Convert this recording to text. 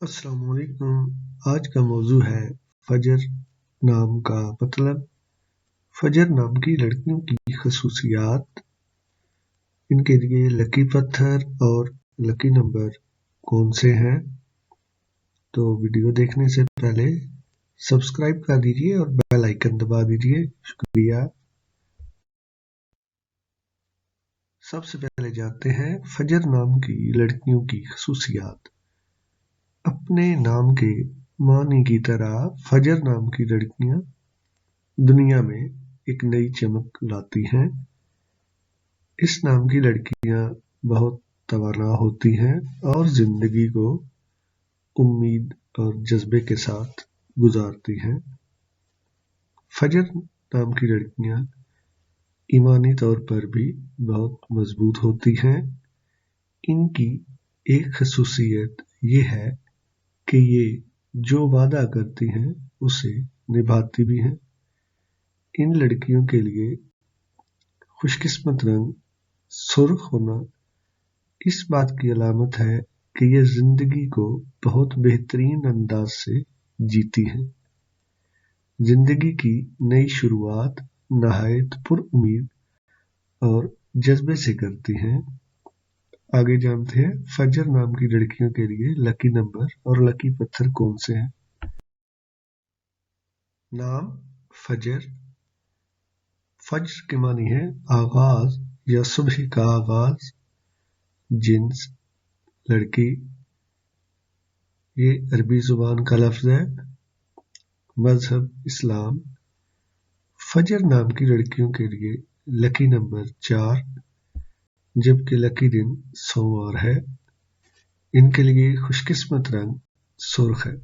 अस्सलाम वालेकुम। आज का मौजू है फजर नाम का मतलब। फजर नाम की लड़कियों की खसूसियात, इनके लिए लकी पत्थर और लकी नंबर कौन से हैं। तो वीडियो देखने से पहले सब्सक्राइब कर दीजिए और बेल आइकन दबा दीजिए। शुक्रिया। सबसे पहले जानते हैं फजर नाम की लड़कियों की खसूसियात। अपने नाम के मानी की तरह फजर नाम की लड़कियां दुनिया में एक नई चमक लाती हैं। इस नाम की लड़कियां बहुत तवाना होती हैं और जिंदगी को उम्मीद और जज्बे के साथ गुजारती हैं। फजर नाम की लड़कियां ईमानी तौर पर भी बहुत मजबूत होती हैं। इनकी एक खसूसियत ये है कि ये जो वादा करती हैं उसे निभाती भी हैं। इन लड़कियों के लिए खुशकिस्मत रंग सुर्ख होना इस बात की अलामत है कि ये जिंदगी को बहुत बेहतरीन अंदाज से जीती हैं। जिंदगी की नई शुरुआत नहायत पुरउम्मीद और जज्बे से करती हैं। आगे जानते हैं फजर नाम की लड़कियों के लिए लकी नंबर और लकी पत्थर कौन से हैं। नाम फजर। फज्र के मानी है आगाज या सुबह का आगाज। जिन्स लड़की, ये अरबी जुबान का लफ्ज है। मजहब इस्लाम। फजर नाम की लड़कियों के लिए लकी नंबर 4, जबकि लकी दिन सोमवार है। इनके लिए खुशकिस्मत रंग सुर्ख है।